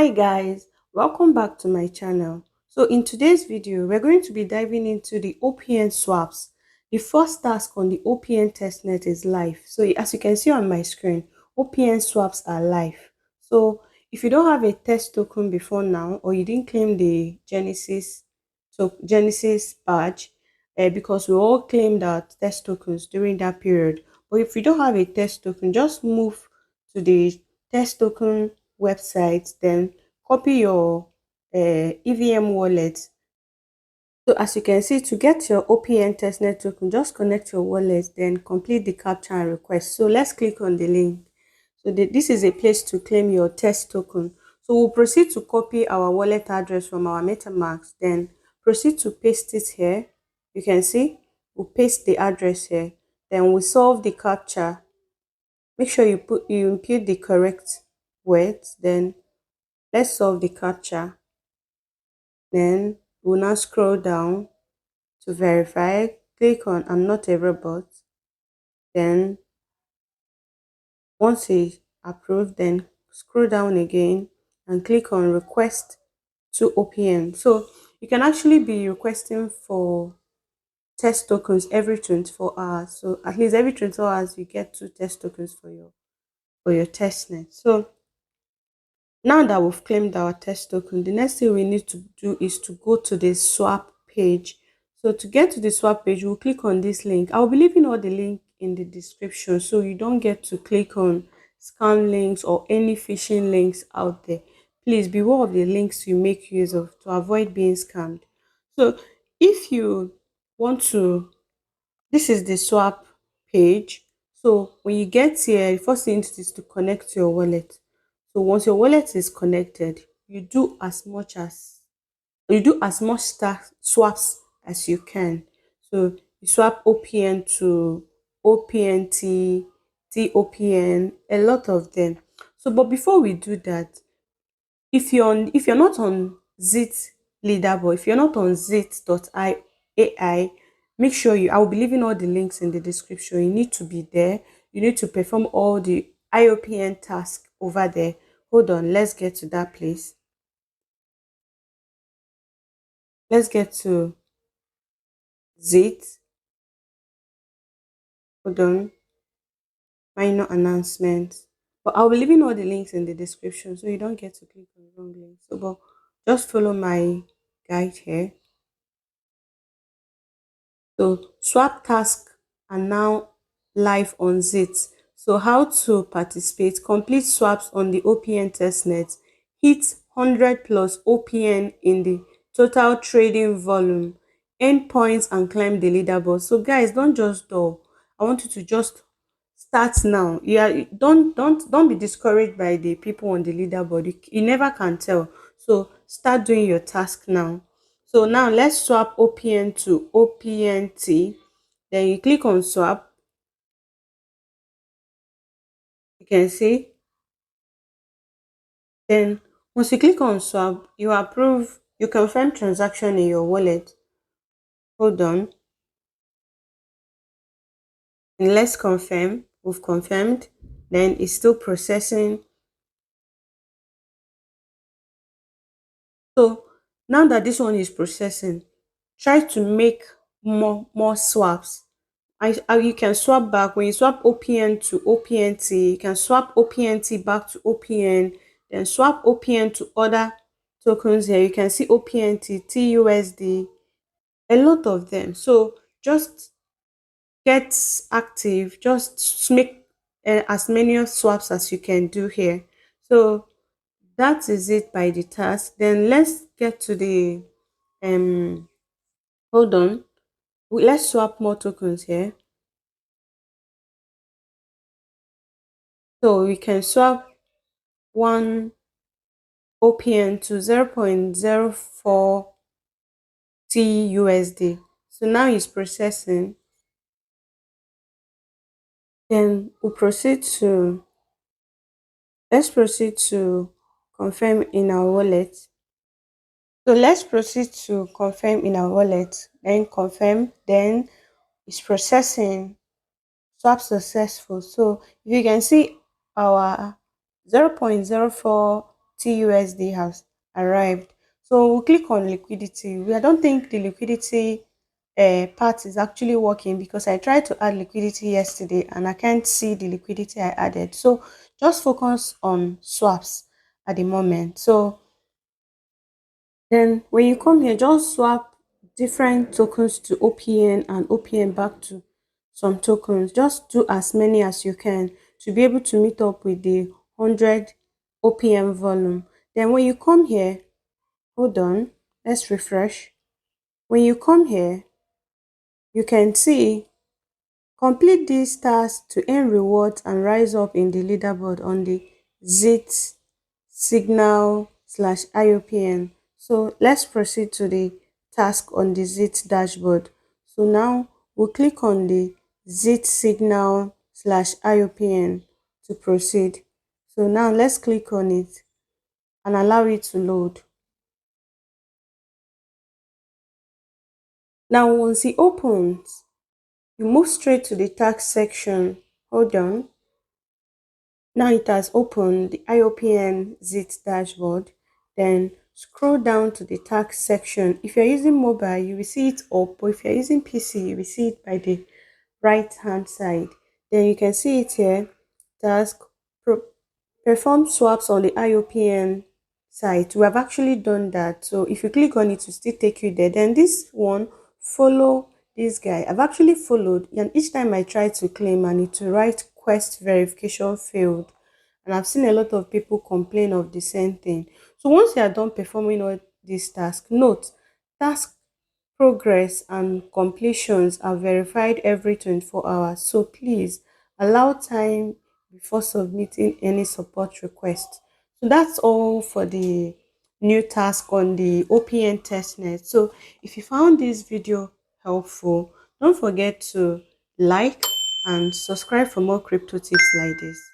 Hi guys, welcome back to my channel. So in today's video, we're going to be diving into the OPN swaps. The first task on the OPN testnet is live. So as you can see on my screen, OPN swaps are live. So if you don't have a test token before now, or you didn't claim the Genesis badge, because we all claimed our test tokens during that period. But if you don't have a test token, just move to the test token website, then copy your EVM wallet. So as you can see, to get your OPN testnet token, just connect your wallet, then complete the CAPTCHA and request. So let's click on the link. So this is a place to claim your test token. So we'll proceed to copy our wallet address from our MetaMask, then proceed to paste it here. You can see, we'll paste the address here. Then we'll solve the CAPTCHA. Make sure you input the correct words, then let's solve the CAPTCHA. Then we'll now scroll down to verify. Click on I'm not a robot. Then once it's approved, then scroll down again and click on request to OPN. So you can actually be requesting for test tokens every 24 hours. So at least every 24 hours you get 2 test tokens for your testnet. So now that we've claimed our test token, the next thing we need to do is to go to the swap page. So to get to the swap page, we'll click on this link. I'll be leaving all the link in the description so you don't get to click on scam links or any phishing links out there. Please beware of the links you make use of to avoid being scammed. So if you want to, this is the swap page. So when you get here, the first thing is to connect your wallet. So once your wallet is connected, you do as much swaps as you can. So you swap OPN to OPNT, TOPN, a lot of them. So but before we do that, if you're not on Xeet leaderboard, if you're not on Xeet.ai, make sure I will be leaving all the links in the description. You need to be there. You need to perform all the IOPn tasks over there. Hold on, let's get to that place. Let's get to Xeet. Hold on, minor announcement. But I'll be leaving all the links in the description so you don't get to click on the wrong link. So but just follow my guide here. So swap tasks are now live on Xeet. So how to participate? Complete swaps on the OPN testnet. Hit 100 plus OPN in the total trading volume. Earn points and climb the leaderboard. So guys, don't just dull. I want you to just start now. Yeah, don't be discouraged by the people on the leaderboard. You never can tell. So start doing your task now. So now let's swap OPN to OPNT. Then you click on swap. You can see. Then once you click on swap, you confirm transaction in your wallet. Hold on. And let's confirm. We've confirmed. Then it's still processing. So now that this one is processing, try to make more swaps. You can swap back. When you swap OPN to OPNT, you can swap OPNT back to OPN, then swap OPN to other tokens here. You can see OPNT, TUSD, a lot of them. So just get active, just make as many swaps as you can do here. So that is it by the task. Then let's get to the hold on. Let's swap more tokens here. So we can swap one OPN to 0.04 TUSD. So now it's processing. Then let's proceed to confirm in our wallet. So let's proceed to confirm in our wallet. Then confirm. Then it's processing. Swap successful. So if you can see our 0.04 TUSD has arrived. So we'll click on liquidity. I don't think the liquidity part is actually working because I tried to add liquidity yesterday and I can't see the liquidity I added. So just focus on swaps at the moment. So then when you come here, just swap different tokens to OPN and OPN back to some tokens. Just do as many as you can to be able to meet up with the 100 OPN volume. Then when you come here, hold on, let's refresh. When you come here, you can see complete these tasks to earn rewards and rise up in the leaderboard on the Xeet signal slash IOPN. So let's proceed to the task on the Xeet dashboard. So now we'll click on the Xeet signal slash IOPN to proceed. So now let's click on it and allow it to load. Now once it opens, you move straight to the task section. Hold on. Now it has opened the IOPN Xeet dashboard. Then scroll down to the task section. If you're using mobile, you will see it up, but if you're using PC, you will see it by the right hand side. Then you can see it here. Task perform swaps on the IOPN site. We have actually done that. So if you click on it, it will still take you there. Then this one, follow this guy. I've actually followed, and each time I try to claim and it will write quest verification failed. And I've seen a lot of people complain of the same thing. So once you are done performing all these tasks, note task progress and completions are verified every 24 hours. So please allow time before submitting any support request. So that's all for the new task on the OPN testnet. So if you found this video helpful, don't forget to like and subscribe for more crypto tips like this.